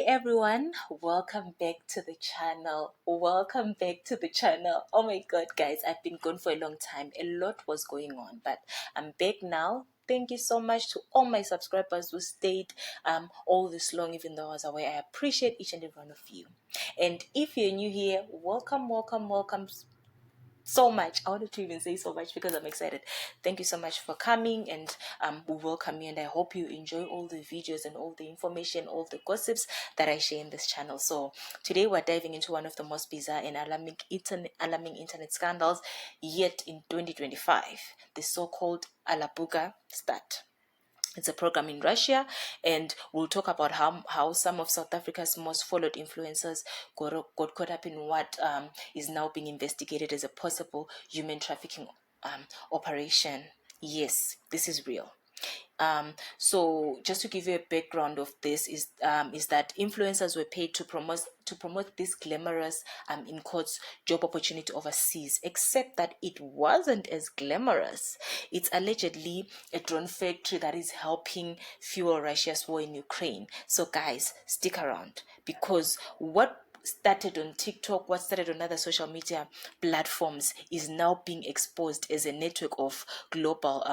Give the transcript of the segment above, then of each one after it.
everyone, welcome back to the channel. Welcome back to the channel. Oh my god, guys, I've been gone for a long time. A lot was going on, but I'm back now. Thank you so much to all my subscribers who stayed all this long, even though I was away. I appreciate each and every one of you. And if you're new here, welcome, welcome, welcome so much. I wanted to even say so much because I'm excited. Thank you so much for coming, and we welcome you, and I hope you enjoy all the videos and all the information, all the gossips that I share in this channel. So today we're diving into one of the most bizarre and alarming internet scandals yet in 2025, the so-called Alabuka stat. It's a program in Russia, and we'll talk about how some of South Africa's most followed influencers got caught up in what is now being investigated as a possible human trafficking operation. Yes, this is real. So just to give you a background of this is that influencers were paid to promote this glamorous in quotes job opportunity overseas, except that it wasn't as glamorous. It's allegedly a drone factory that is helping fuel Russia's war in Ukraine. So guys, stick around, because what started on TikTok, what started on other social media platforms, is now being exposed as a network of global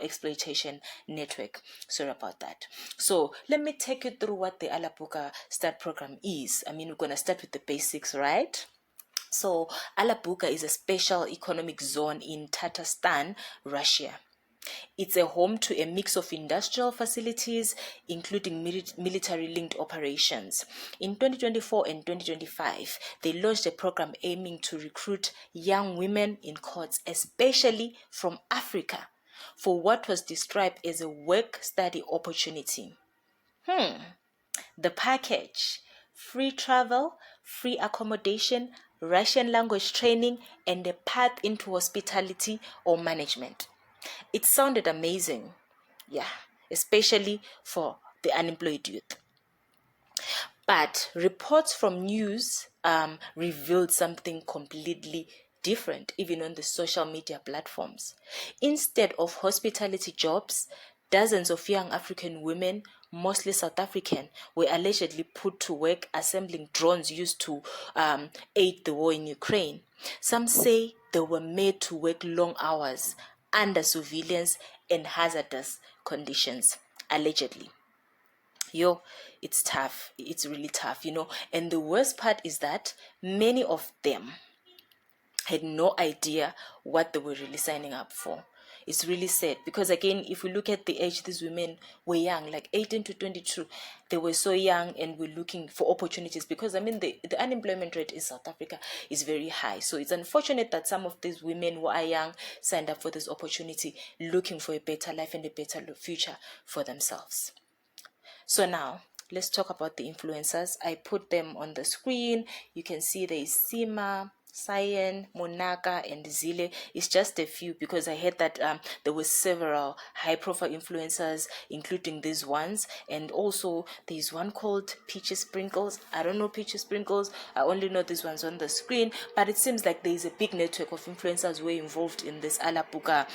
exploitation network. Sorry about that. So let me take you through what the Alabuka Start program is. I mean, we're gonna start with the basics, right? So Alabuka is a special economic zone in Tatarstan, Russia. It's a home to a mix of industrial facilities, including military-linked operations. In 2024 and 2025, they launched a program aiming to recruit young women in courts, especially from Africa, for what was described as a work-study opportunity. The package: free travel, free accommodation, Russian language training, and a path into hospitality or management. It sounded amazing, yeah, especially for the unemployed youth. But reports from news revealed something completely different, even on the social media platforms. Instead of hospitality jobs, dozens of young African women, mostly South African, were allegedly put to work assembling drones used to aid the war in Ukraine. Some say they were made to work long hours under surveillance and hazardous conditions, allegedly. It's tough. It's really tough, And the worst part is that many of them had no idea what they were really signing up for. It's really sad, because again, if we look at the age, these women were young, like 18 to 22. They were so young and were looking for opportunities, because I mean the unemployment rate in South Africa is very high. So it's unfortunate that some of these women who are young signed up for this opportunity, looking for a better life and a better future for themselves. So now let's talk about the influencers. I put them on the screen. You can see there is Sima, Cyan, Monaka, and Zile. It's just a few, because I heard that there were several high-profile influencers, including these ones, and also there's one called Peachy Sprinkles. I don't know Peachy Sprinkles. I only know these ones on the screen, but it seems like there is a big network of influencers who are involved in this Alabuka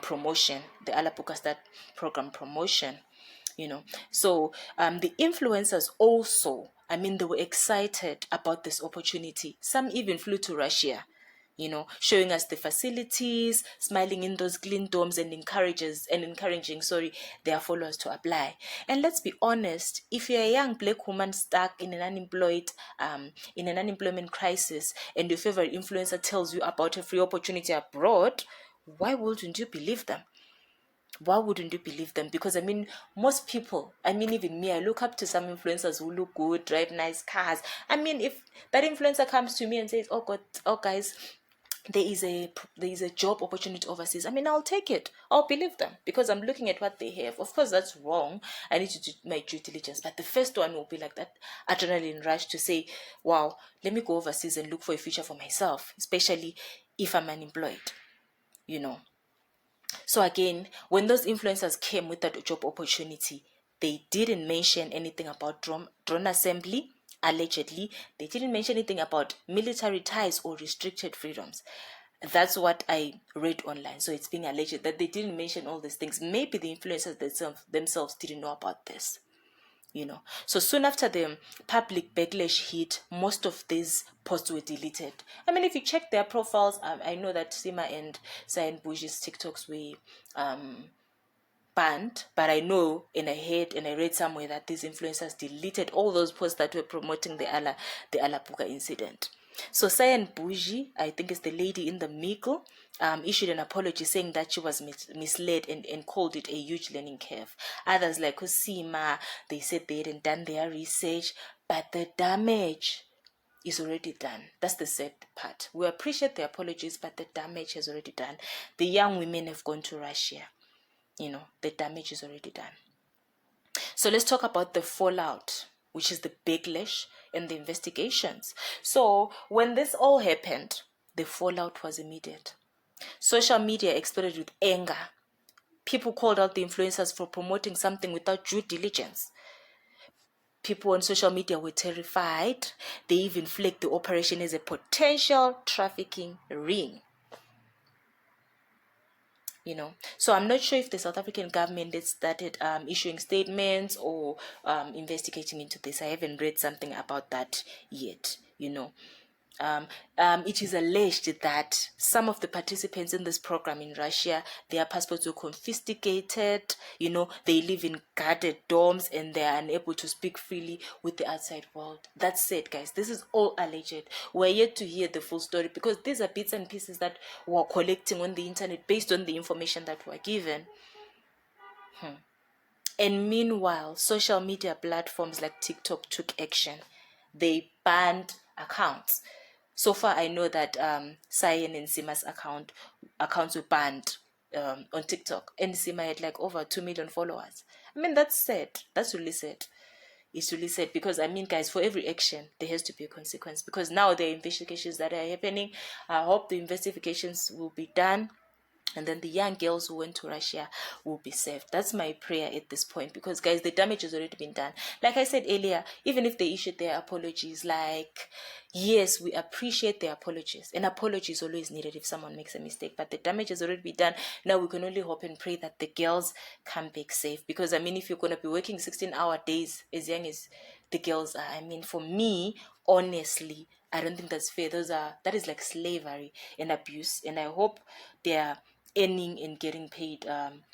promotion, the Alabuka Start program promotion. So the influencers also, they were excited about this opportunity. Some even flew to Russia, showing us the facilities, smiling in those clean domes, and encouraging their followers to apply. And let's be honest, if you're a young black woman stuck in an unemployment crisis, and your favorite influencer tells you about a free opportunity abroad, why wouldn't you believe them? Why wouldn't you believe them? Because most people, even me, I look up to some influencers who look good, drive nice cars. If that influencer comes to me and says, oh guys, there is a job opportunity overseas, I'll take it. I'll believe them, because I'm looking at what they have. Of course, that's wrong. I need to do my due diligence. But the first one will be like that adrenaline rush to say, wow, let me go overseas and look for a future for myself, especially if I'm unemployed, So again, when those influencers came with that job opportunity, they didn't mention anything about drone assembly, allegedly. They didn't mention anything about military ties or restricted freedoms. That's what I read online. So it's being alleged that they didn't mention all these things. Maybe the influencers themselves didn't know about this. So soon after the public backlash hit, most of these posts were deleted. I mean, if you check their profiles, I know that Sima and Sayan Buji's TikToks were banned, but I know and I read somewhere that these influencers deleted all those posts that were promoting the Alapuka incident. So Sayan Buji, I think is the lady in the middle, issued an apology saying that she was misled and called it a huge learning curve. Others like Osima, they said they hadn't done their research, but the damage is already done. That's the sad part. We appreciate the apologies, but the damage is already done. The young women have gone to Russia. The damage is already done. So let's talk about the fallout, which is the backlash and the investigations. So when this all happened, the fallout was immediate. Social media exploded with anger. People called out the influencers for promoting something without due diligence. People on social media were terrified. They even flagged the operation as a potential trafficking ring. So I'm not sure if the South African government had started issuing statements or investigating into this. I haven't read something about that yet. It is alleged that some of the participants in this program in Russia, their passports were confiscated. They live in guarded dorms and they are unable to speak freely with the outside world. That's it, guys. This is all alleged. We're yet to hear the full story because these are bits and pieces that we're collecting on the internet based on the information that we're given. And meanwhile, social media platforms like TikTok took action. They banned accounts. So far, I know that Sayan and Sima's accounts were banned on TikTok. And Sima had like over 2 million followers. I mean, that's sad. That's really sad. It's really sad because, I mean, guys, for every action, there has to be a consequence. Because now there are investigations that are happening. I hope the investigations will be done. And then the young girls who went to Russia will be saved. That's my prayer at this point because, guys, the damage has already been done. Like I said earlier, even if they issued their apologies, yes, we appreciate their apologies. An apology is always needed if someone makes a mistake, but the damage has already been done. Now we can only hope and pray that the girls come back safe because, I mean, if you're going to be working 16-hour days as young as the girls are, I mean, for me, honestly, I don't think that's fair. That is like slavery and abuse, and I hope they're earning and getting paid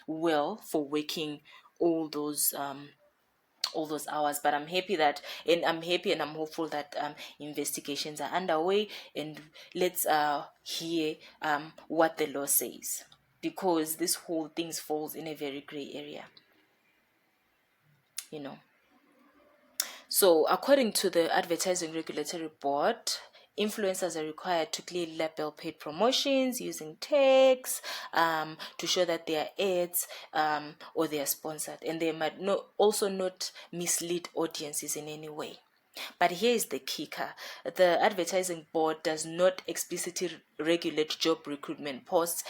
well for working all those hours. But I'm happy and I'm hopeful that investigations are underway, and let's hear what the law says, because this whole thing falls in a very gray area. So according to the Advertising Regulatory Board, influencers are required to clearly label paid promotions using tags to show that they are ads or they are sponsored, and they might also not mislead audiences in any way. But here is the kicker. The Advertising Board does not explicitly regulate job recruitment posts,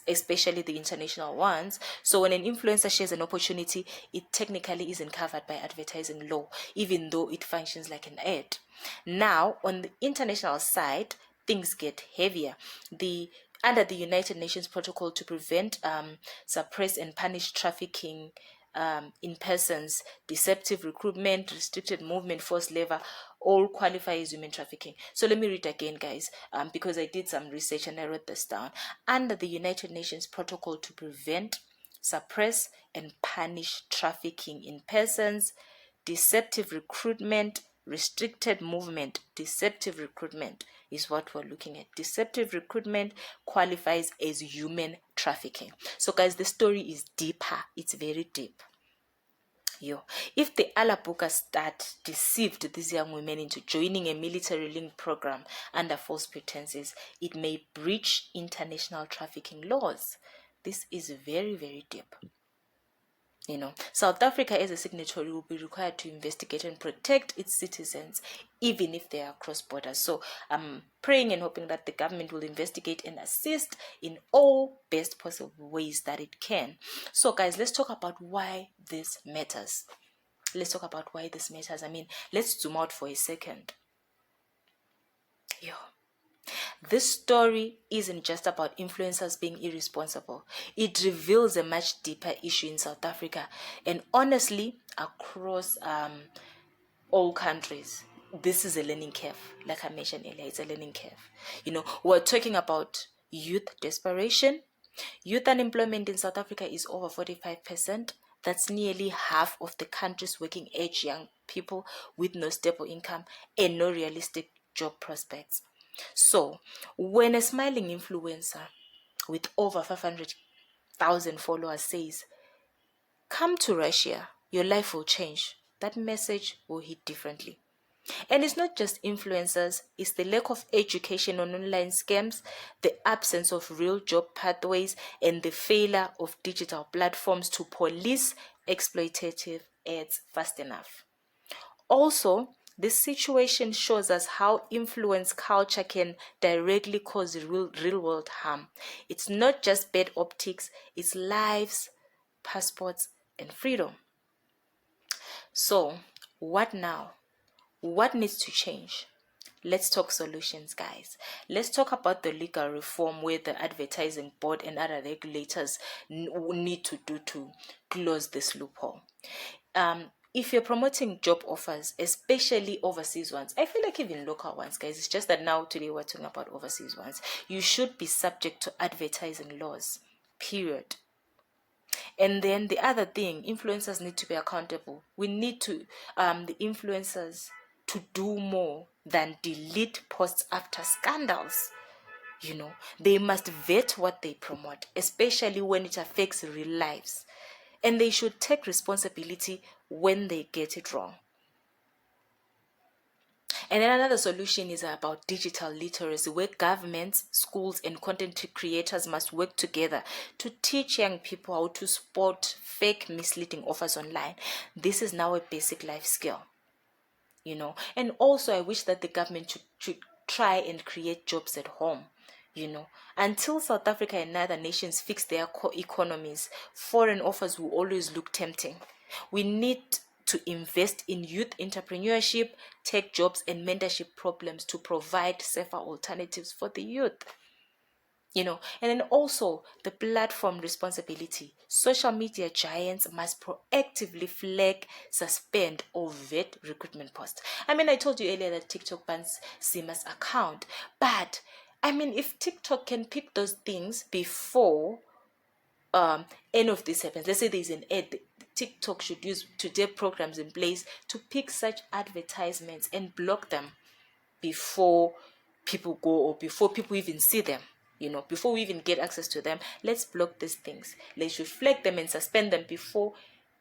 especially the international ones. So when an influencer shares an opportunity, it technically isn't covered by advertising law, even though it functions like an ad. Now, on the international side, things get heavier. Under the United Nations Protocol to Prevent, Suppress and Punish Trafficking in persons, deceptive recruitment, restricted movement, forced labor, all qualify as human trafficking. So let me read again, guys, because I did some research and I wrote this down. Under the United Nations Protocol to Prevent, Suppress, and Punish Trafficking in persons, deceptive recruitment, restricted movement, deceptive recruitment is what we're looking at. Deceptive recruitment qualifies as human trafficking. So guys, the story is deeper. It's very deep. If the Alapuka stat deceived these young women into joining a military link program under false pretenses, it may breach international trafficking laws. This is very, very deep. South Africa as a signatory will be required to investigate and protect its citizens, even if they are cross borders. So I'm praying and hoping that the government will investigate and assist in all best possible ways that it can. So guys, let's talk about why this matters. I mean, let's zoom out for a second. This story isn't just about influencers being irresponsible. It reveals a much deeper issue in South Africa and honestly across all countries. This is a learning curve. Like I mentioned earlier, it's a learning curve. We're talking about youth desperation. Youth unemployment in South Africa is over 45%. That's nearly half of the country's working age young people with no stable income and no realistic job prospects. So, when a smiling influencer with over 500,000 followers says, "Come to Russia, your life will change," that message will hit differently. And it's not just influencers, it's the lack of education on online scams, the absence of real job pathways, and the failure of digital platforms to police exploitative ads fast enough. Also, this situation shows us how influence culture can directly cause real world harm. It's not just bad optics, it's lives, passports, and freedom. So, what now? What needs to change? Let's talk solutions, guys. Let's talk about the legal reform where the advertising board and other regulators need to do to close this loophole. If you're promoting job offers, especially overseas ones, I feel like even local ones, guys, it's just that now today we're talking about overseas ones, you should be subject to advertising laws, period. And then the other thing, influencers need to be accountable. We need to, the influencers to do more than delete posts after scandals. They must vet what they promote, especially when it affects real lives. And they should take responsibility when they get it wrong. And then another solution is about digital literacy, where governments, schools, and content creators must work together to teach young people how to spot fake, misleading offers online. This is now a basic life skill. And also I wish that the government should try and create jobs at home. Until South Africa and other nations fix their economies, foreign offers will always look tempting. We need to invest in youth entrepreneurship, tech jobs, and mentorship programs to provide safer alternatives for the youth. And then also the platform responsibility. Social media giants must proactively flag, suspend, or vet recruitment posts. I told you earlier that TikTok bans Zima's account, but if TikTok can pick those things before any of this happens, let's say there's an ad, TikTok should use today programs in place to pick such advertisements and block them before people go or before people even see them. Before we even get access to them, let's block these things. They should flag them and suspend them before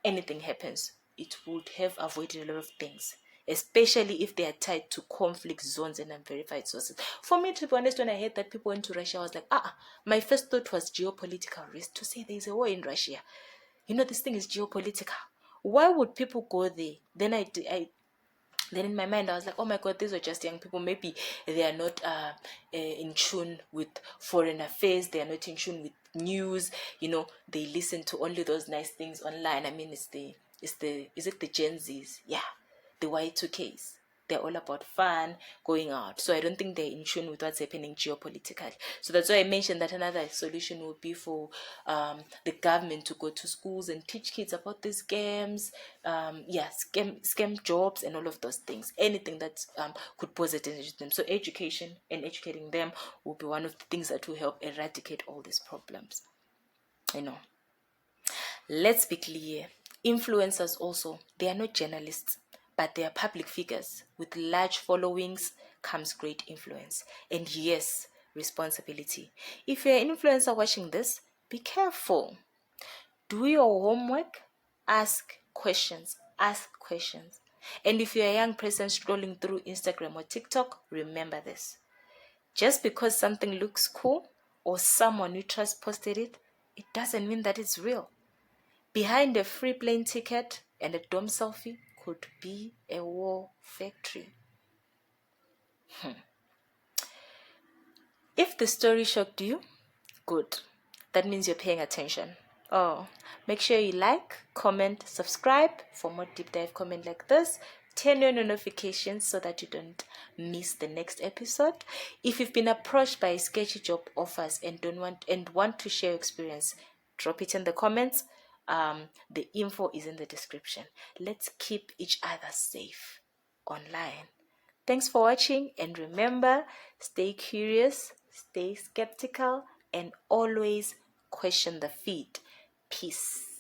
anything happens. It would have avoided a lot of things, especially if they are tied to conflict zones and unverified sources. For me, to be honest, when I heard that people went to Russia, I was like, my first thought was geopolitical risk, to say there's a war in Russia. This thing is geopolitical. Why would people go there? Then in my mind, I was like, oh my God, these are just young people. Maybe they are not in tune with foreign affairs. They are not in tune with news. They listen to only those nice things online. is it the Gen Zs? Yeah, the Y2Ks. They're all about fun, going out. So I don't think they're in tune with what's happening geopolitically. So that's why I mentioned that another solution would be for the government to go to schools and teach kids about these scams, scam jobs and all of those things. Anything that could pose attention to them. So education and educating them will be one of the things that will help eradicate all these problems. Let's be clear. Influencers also, they are not journalists, but they are public figures. With large followings comes great influence. And yes, responsibility. If you're an influencer watching this, be careful. Do your homework. Ask questions. And if you're a young person scrolling through Instagram or TikTok, remember this. Just because something looks cool or someone you trust posted it, it doesn't mean that it's real. Behind a free plane ticket and a dome selfie could be a war factory. If the story shocked you, good. That means you're paying attention. Make sure you like, comment, subscribe for more deep dive comment like this. turn on your notifications so that you don't miss the next episode. If you've been approached by sketchy job offers and want to share your experience, drop it in the comments. The info is in the description. Let's keep each other safe online. Thanks for watching, and remember, stay curious, stay skeptical, and always question the feed. Peace.